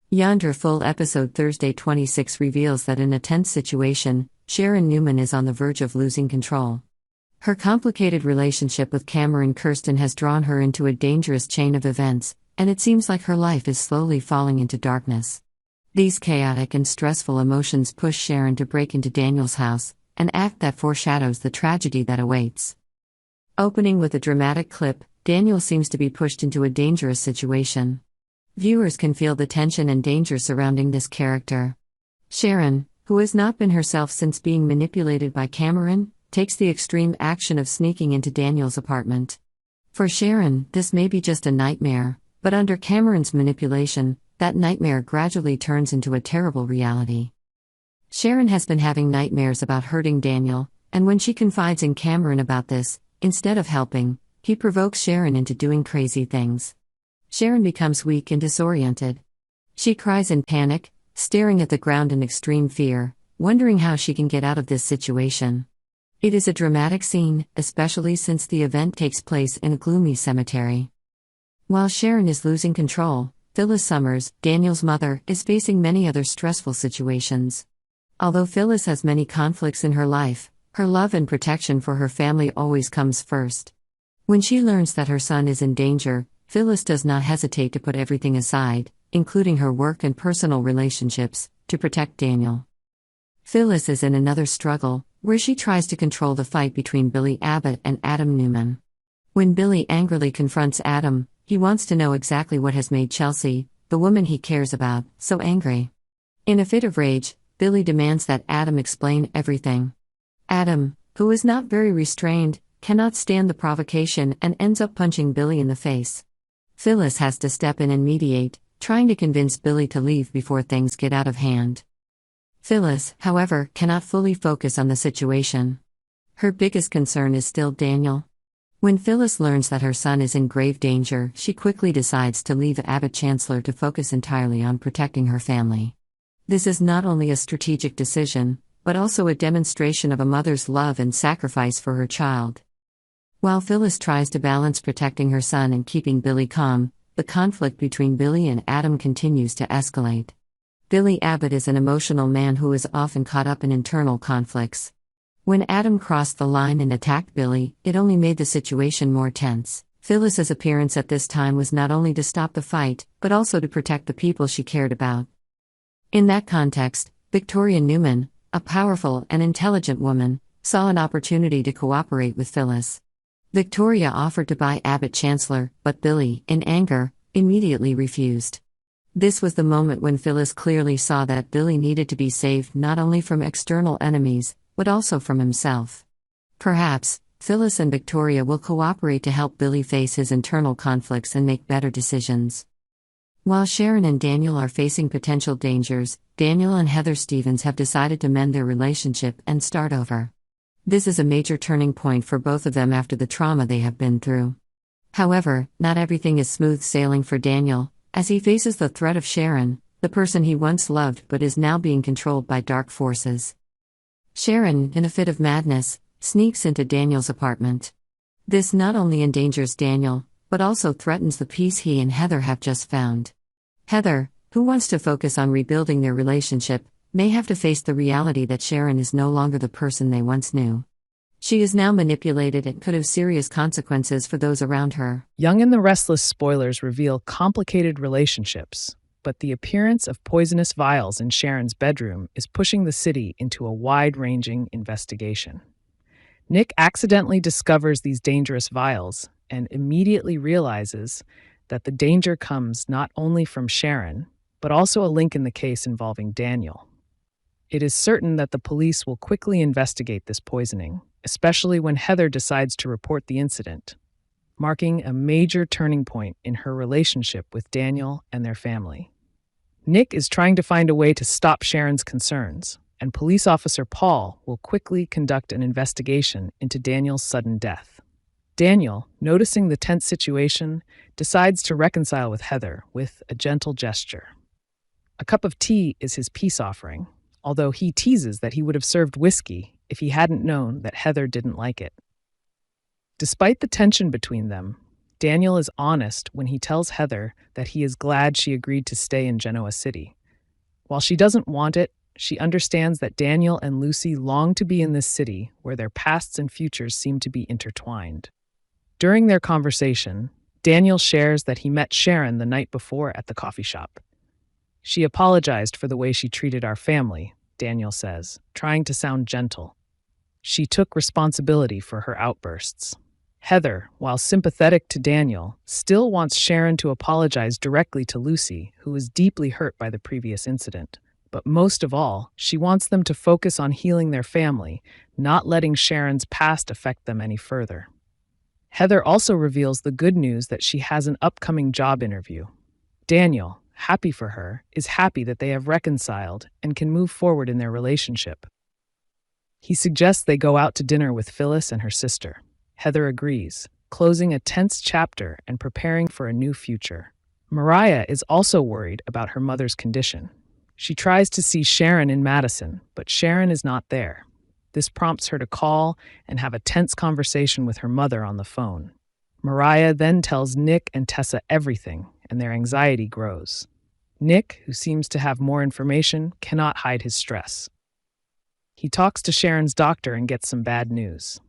Yandra full episode Thursday 26 reveals that in a tense situation, Sharon Newman is on the verge of losing control. Her complicated relationship with Cameron Kirsten has drawn her into a dangerous chain of events, and it seems like her life is slowly falling into darkness. These chaotic and stressful emotions push Sharon to break into Daniel's house, an act that foreshadows the tragedy that awaits. Opening with a dramatic clip, Daniel seems to be pushed into a dangerous situation. Viewers can feel the tension and danger surrounding this character. Sharon, who has not been herself since being manipulated by Cameron, takes the extreme action of sneaking into Daniel's apartment. For Sharon, this may be just a nightmare, but under Cameron's manipulation, that nightmare gradually turns into a terrible reality. Sharon has been having nightmares about hurting Daniel, and when she confides in Cameron about this, instead of helping, he provokes Sharon into doing crazy things. Sharon becomes weak and disoriented. She cries in panic, staring at the ground in extreme fear, wondering how she can get out of this situation. It is a dramatic scene, especially since the event takes place in a gloomy cemetery. While Sharon is losing control, Phyllis Summers, Daniel's mother, is facing many other stressful situations. Although Phyllis has many conflicts in her life, her love and protection for her family always comes first. When she learns that her son is in danger, Phyllis does not hesitate to put everything aside, including her work and personal relationships, to protect Daniel. Phyllis is in another struggle, where she tries to control the fight between Billy Abbott and Adam Newman. When Billy angrily confronts Adam, he wants to know exactly what has made Chelsea, the woman he cares about, so angry. In a fit of rage, Billy demands that Adam explain everything. Adam, who is not very restrained, cannot stand the provocation and ends up punching Billy in the face. Phyllis has to step in and mediate, trying to convince Billy to leave before things get out of hand. Phyllis, however, cannot fully focus on the situation. Her biggest concern is still Daniel. When Phyllis learns that her son is in grave danger, she quickly decides to leave Abbott Chancellor to focus entirely on protecting her family. This is not only a strategic decision, but also a demonstration of a mother's love and sacrifice for her child. While Phyllis tries to balance protecting her son and keeping Billy calm, the conflict between Billy and Adam continues to escalate. Billy Abbott is an emotional man who is often caught up in internal conflicts. When Adam crossed the line and attacked Billy, it only made the situation more tense. Phyllis's appearance at this time was not only to stop the fight, but also to protect the people she cared about. In that context, Victoria Newman, a powerful and intelligent woman, saw an opportunity to cooperate with Phyllis. Victoria offered to buy Abbott Chancellor, but Billy, in anger, immediately refused. This was the moment when Phyllis clearly saw that Billy needed to be saved not only from external enemies, but also from himself. Perhaps, Phyllis and Victoria will cooperate to help Billy face his internal conflicts and make better decisions. While Sharon and Daniel are facing potential dangers, Daniel and Heather Stevens have decided to mend their relationship and start over. This is a major turning point for both of them after the trauma they have been through. However, not everything is smooth sailing for Daniel, as he faces the threat of Sharon, the person he once loved but is now being controlled by dark forces. Sharon, in a fit of madness, sneaks into Daniel's apartment. This not only endangers Daniel, but also threatens the peace he and Heather have just found. Heather, who wants to focus on rebuilding their relationship, may have to face the reality that Sharon is no longer the person they once knew. She is now manipulated and could have serious consequences for those around her. Young and the Restless spoilers reveal complicated relationships, but the appearance of poisonous vials in Sharon's bedroom is pushing the city into a wide-ranging investigation. Nick accidentally discovers these dangerous vials and immediately realizes that the danger comes not only from Sharon, but also a link in the case involving Daniel. It is certain that the police will quickly investigate this poisoning, especially when Heather decides to report the incident, marking a major turning point in her relationship with Daniel and their family. Nick is trying to find a way to stop Sharon's concerns, and police officer Paul will quickly conduct an investigation into Daniel's sudden death. Daniel, noticing the tense situation, decides to reconcile with Heather with a gentle gesture. A cup of tea is his peace offering, although he teases that he would have served whiskey if he hadn't known that Heather didn't like it. Despite the tension between them, Daniel is honest when he tells Heather that he is glad she agreed to stay in Genoa City. While she doesn't want it, she understands that Daniel and Lucy long to be in this city where their pasts and futures seem to be intertwined. During their conversation, Daniel shares that he met Sharon the night before at the coffee shop. She apologized for the way she treated our family, Daniel says, trying to sound gentle. She took responsibility for her outbursts. Heather, while sympathetic to Daniel, still wants Sharon to apologize directly to Lucy, who was deeply hurt by the previous incident. But most of all, she wants them to focus on healing their family, not letting Sharon's past affect them any further. Heather also reveals the good news that she has an upcoming job interview. Daniel, happy for her, is happy that they have reconciled and can move forward in their relationship. He suggests they go out to dinner with Phyllis and her sister. Heather agrees, closing a tense chapter and preparing for a new future. Mariah is also worried about her mother's condition. She tries to see Sharon in Madison, but Sharon is not there. This prompts her to call and have a tense conversation with her mother on the phone. Mariah then tells Nick and Tessa everything, and their anxiety grows. Nick, who seems to have more information, cannot hide his stress. He talks to Sharon's doctor and gets some bad news.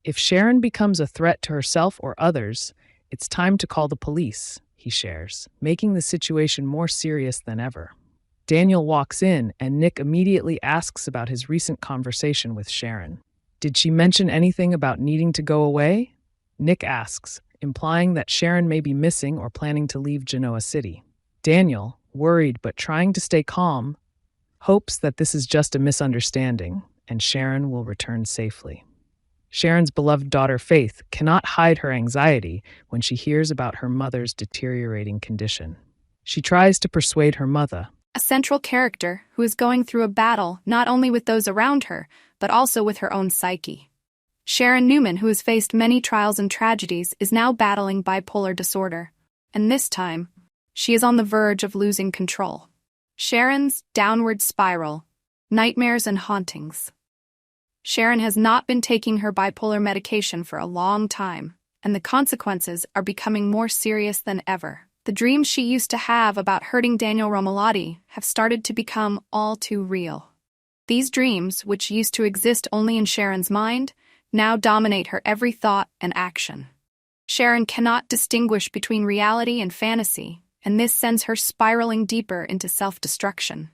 If Sharon becomes a threat to herself or others, it's time to call the police, he shares, making the situation more serious than ever. Daniel walks in, and Nick immediately asks about his recent conversation with Sharon. Did she mention anything about needing to go away? Nick asks, implying that Sharon may be missing or planning to leave Genoa City. Daniel, worried but trying to stay calm, hopes that this is just a misunderstanding and Sharon will return safely. Sharon's beloved daughter Faith cannot hide her anxiety when she hears about her mother's deteriorating condition. She tries to persuade her mother, a central character who is going through a battle not only with those around her, but also with her own psyche. Sharon Newman, who has faced many trials and tragedies, is now battling bipolar disorder, and this time, she is on the verge of losing control. Sharon's downward spiral, nightmares and hauntings. Sharon has not been taking her bipolar medication for a long time, and the consequences are becoming more serious than ever. The dreams she used to have about hurting Daniel Romolotti have started to become all too real. These dreams, which used to exist only in Sharon's mind, now dominate her every thought and action. Sharon cannot distinguish between reality and fantasy, and this sends her spiraling deeper into self-destruction.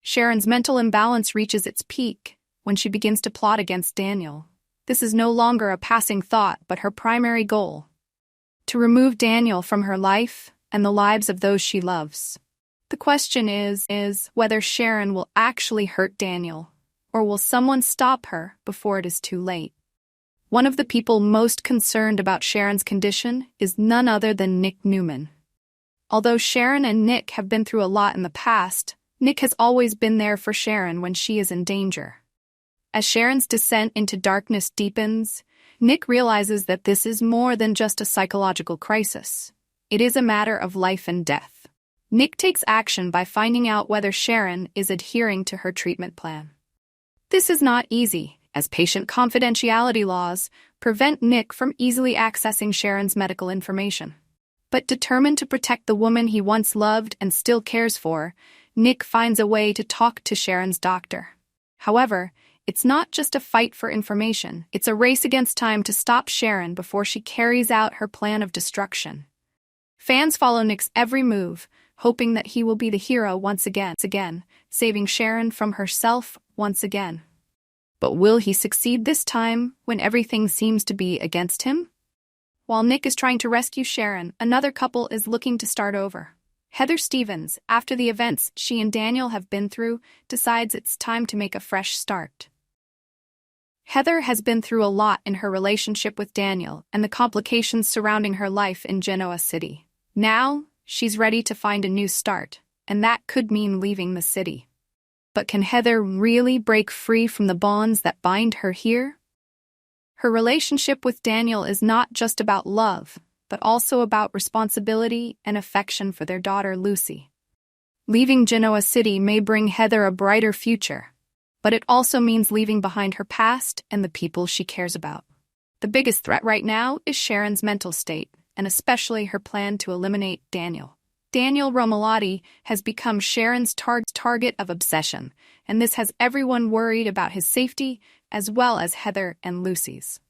Sharon's mental imbalance reaches its peak when she begins to plot against Daniel. This is no longer a passing thought, but her primary goal: to remove Daniel from her life and the lives of those she loves. The question is whether Sharon will actually hurt Daniel, or will someone stop her before it is too late. One of the people most concerned about Sharon's condition is none other than Nick Newman. Although Sharon and Nick have been through a lot in the past, Nick has always been there for Sharon when she is in danger. As Sharon's descent into darkness deepens, Nick realizes that this is more than just a psychological crisis. It is a matter of life and death. Nick takes action by finding out whether Sharon is adhering to her treatment plan. This is not easy, as patient confidentiality laws prevent Nick from easily accessing Sharon's medical information. But determined to protect the woman he once loved and still cares for, Nick finds a way to talk to Sharon's doctor. However, it's not just a fight for information, it's a race against time to stop Sharon before she carries out her plan of destruction. Fans follow Nick's every move, hoping that he will be the hero once again, saving Sharon from herself once again. But will he succeed this time when everything seems to be against him? While Nick is trying to rescue Sharon, another couple is looking to start over. Heather Stevens, after the events she and Daniel have been through, decides it's time to make a fresh start. Heather has been through a lot in her relationship with Daniel and the complications surrounding her life in Genoa City. Now, she's ready to find a new start, and that could mean leaving the city. But can Heather really break free from the bonds that bind her here? Her relationship with Daniel is not just about love, but also about responsibility and affection for their daughter Lucy. Leaving Genoa City may bring Heather a brighter future, but it also means leaving behind her past and the people she cares about. The biggest threat right now is Sharon's mental state, and especially her plan to eliminate Daniel. Daniel Romalotti has become Sharon's target of obsession, and this has everyone worried about his safety, as well as Heather and Lucy's.